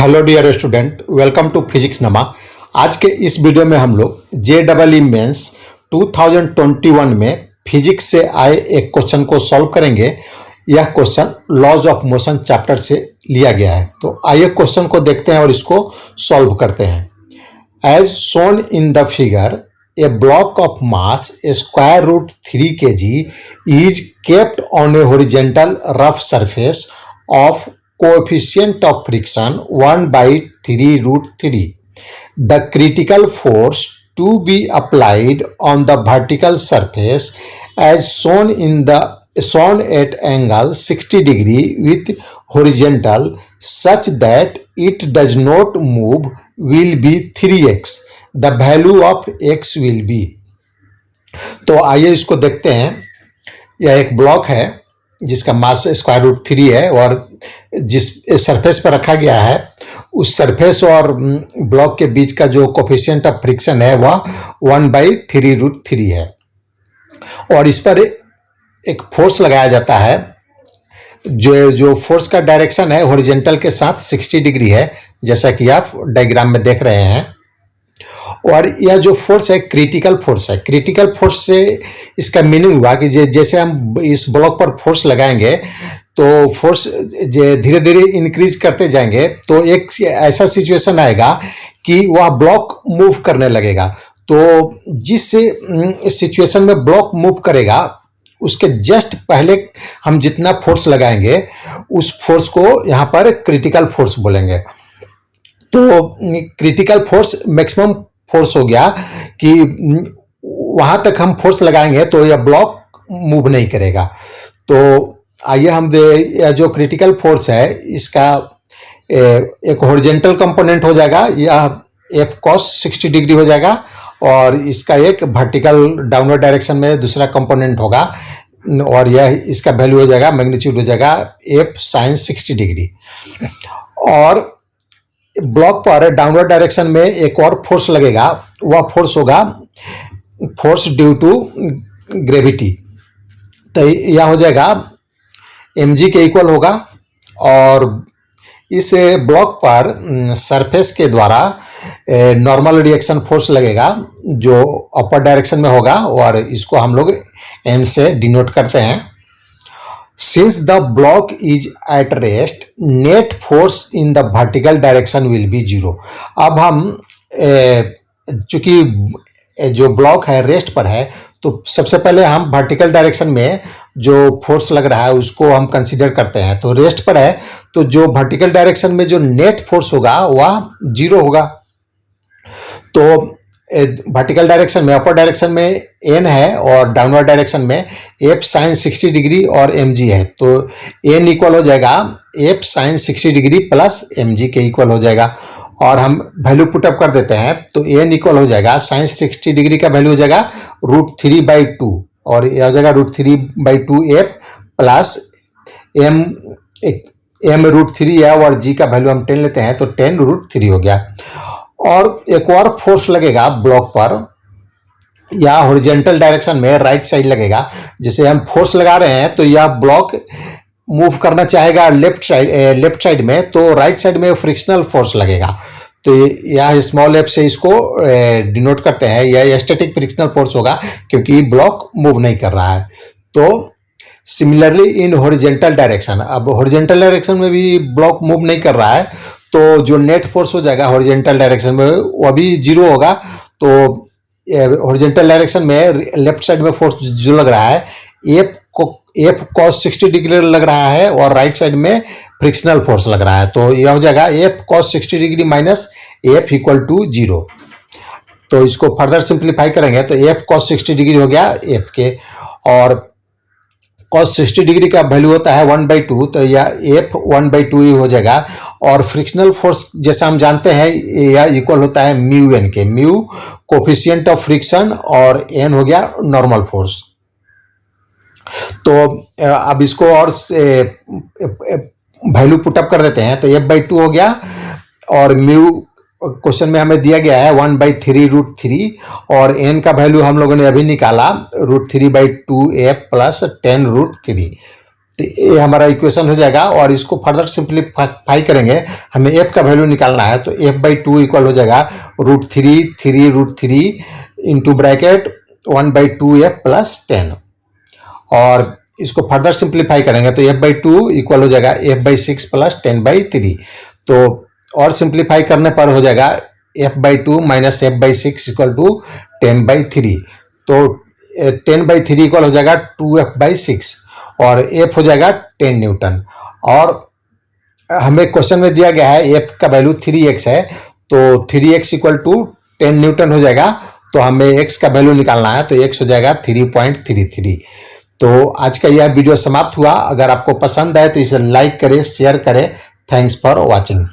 Hello dear student, welcome to physics नमा। आज के इस वीडियो में हम लोग JEE मेंस 2021 में फिजिक्स से आए एक क्वेश्चन को सॉल्व करेंगे। यह question laws of motion chapter से लिया गया है। तो आइए क्वेश्चन को देखते हैं और इसको सॉल्व करते हैं। As shown in the figure, a block of mass square root 3 kg is kept on a horizontal rough surface of coefficient of friction 1/3√3. The critical force to be applied on the vertical surface as shown at angle 60 degree with horizontal such that it does not move will be 3x. The value of x will be. तो आइए इसको देखते हैं। यह एक block है जिसका मास square root 3 है और जिस सरफेस पर रखा गया है उस सरफेस और ब्लॉक के बीच का जो कोफिशिएंट ऑफ फ्रिक्शन है वह 1/3√3 है और इस पर एक फोर्स लगाया जाता है। जो फोर्स का डायरेक्शन है हॉरिजॉन्टल के साथ 60 डिग्री है, जैसा कि आप डायग्राम में देख रहे हैं। और यह जो फोर्स है क्रिटिकल फोर्स है। क्रिटिकल फोर्स से इसका मीनिंग हुआ कि जैसे हम इस ब्लॉक पर फोर्स लगाएंगे तो फोर्स धीरे धीरे इंक्रीज करते जाएंगे तो एक ऐसा सिचुएशन आएगा कि वह ब्लॉक मूव करने लगेगा। तो जिस सिचुएशन में ब्लॉक मूव करेगा उसके जस्ट पहले हम जितना फोर्स लगाएंगे उस फोर्स को यहाँ पर क्रिटिकल फोर्स बोलेंगे। तो क्रिटिकल फोर्स मैक्सिमम फोर्स हो गया कि वहां तक हम फोर्स लगाएंगे तो यह ब्लॉक मूव नहीं करेगा। तो आइए हम यह जो क्रिटिकल फोर्स है इसका एक हॉरिजॉन्टल कंपोनेंट हो जाएगा, यह F cos 60 डिग्री हो जाएगा और इसका एक वर्टिकल डाउनवर्ड डायरेक्शन में दूसरा कंपोनेंट होगा और यह इसका वैल्यू हो जाएगा, मैग्नीट्यूड हो जाएगा F sin 60 डिग्री। और ब्लॉक पर डाउनवर्ड डायरेक्शन में एक और फोर्स लगेगा, वह फोर्स होगा फोर्स ड्यू टू ग्रेविटी। तो यह हो जाएगा mg के इक्वल होगा और इस ब्लॉक पर सरफेस के द्वारा नॉर्मल रिएक्शन फोर्स लगेगा जो अपर डायरेक्शन में होगा और इसको हम लोग m से डिनोट करते हैं। Since the block is at rest, net force in the vertical direction will be 0. अब हम चूंकि जो ब्लॉक है रेस्ट पर है तो सबसे पहले हम वर्टिकल डायरेक्शन में जो फोर्स लग रहा है उसको हम कंसीडर करते हैं। तो रेस्ट पर है तो जो वर्टिकल डायरेक्शन में जो नेट फोर्स होगा वह 0 होगा। तो वर्टिकल डायरेक्शन में अपर डायरेक्शन में n है और डाउनवर्ड डायरेक्शन में F sin 60 डिग्री और mg है। तो n इक्वल हो जाएगा F sin 60 degree plus mg के इक्वल हो जाएगा और हम वैल्यू पुटअप कर देते हैं तो n इक्वल हो जाएगा sin 60 डिग्री का वैल्यू हो जाएगा √3/2 और यह हो जाएगा √3/2 F प्लस m √3 है और g का वैल्यू हम 10 लेते हैं तो 10√3 हो गया। और एक और फोर्स लगेगा ब्लॉक पर या हॉरिजॉन्टल डायरेक्शन में राइट साइड लगेगा। जैसे हम फोर्स लगा रहे हैं तो यह ब्लॉक मूव करना चाहेगा लेफ्ट साइड में तो राइट साइड में फ्रिक्शनल फोर्स लगेगा। तो यह स्मॉल f से इसको डिनोट करते हैं, यह स्टैटिक फ्रिक्शनल फोर्स होगा क्योंकि ब्लॉक मूव नहीं कर रहा है। तो सिमिलरली इन हॉरिजॉन्टल डायरेक्शन, अब हॉरिजॉन्टल डायरेक्शन में भी ब्लॉक मूव नहीं कर रहा है तो जो नेट फोर्स हो जाएगा हॉरिजॉन्टल डायरेक्शन में वो भी 0 होगा। तो हॉरिजॉन्टल डायरेक्शन में लेफ्ट साइड में फोर्स जो लग रहा है F cos 60 डिग्री लग रहा है और राइट साइड में फ्रिक्शनल फोर्स लग रहा है। तो यह हो जाएगा F cos 60 degree minus F equal to 0। तो इसको फर्दर सिंप्लीफाई करेंगे तो F cos 60 डिग्री हो गया F के और cos 60 डिग्री का वैल्यू होता है 1/2 तो यह F 1/2 ही हो जाएगा। और फ्रिक्शनल फोर्स जैसा हम जानते हैं यह इक्वल होता है म्यू n के, म्यू कोफिशिएंट ऑफ फ्रिक्शन और n हो गया नॉर्मल फोर्स। तो अब इसको और वैल्यू पुटअप कर देते हैं तो F/2 हो गया और म्यू क्वेश्चन में हमें दिया गया है 1/3√3 और n का वैल्यू हम लोगों ने अभी निकाला √3/2f प्लस 10√3। तो ये हमारा इक्वेशन हो जाएगा। और इसको फर्दर सिंप्लीफाई करेंगे, हमें f का वैल्यू निकालना है, तो f/2 इक्वल हो जाएगा √3 इंटू ब्रैकेट 1/2f प्लस 10। और इसको फर्दर सिंप्लीफाई करेंगे तो f/2 इक्वल हो जाएगा f/6 प्लस 10/3। तो और सिंप्लीफाई करने पर हो जाएगा f/2 minus f/6 equal to 10/3। तो 10/3 इक्वल हो जाएगा 2f/6 और f हो जाएगा 10 न्यूटन। और हमें क्वेश्चन में दिया गया है f का वैल्यू 3x है, तो 3x इक्वल टू 10 न्यूटन हो जाएगा। तो हमें x का वैल्यू निकालना है, तो x हो जाएगा 3.33। तो आज का यह वीडियो समाप्त हुआ। अगर आपको पसंद आए तो इसे लाइक करें, शेयर करें। Thanks for watching.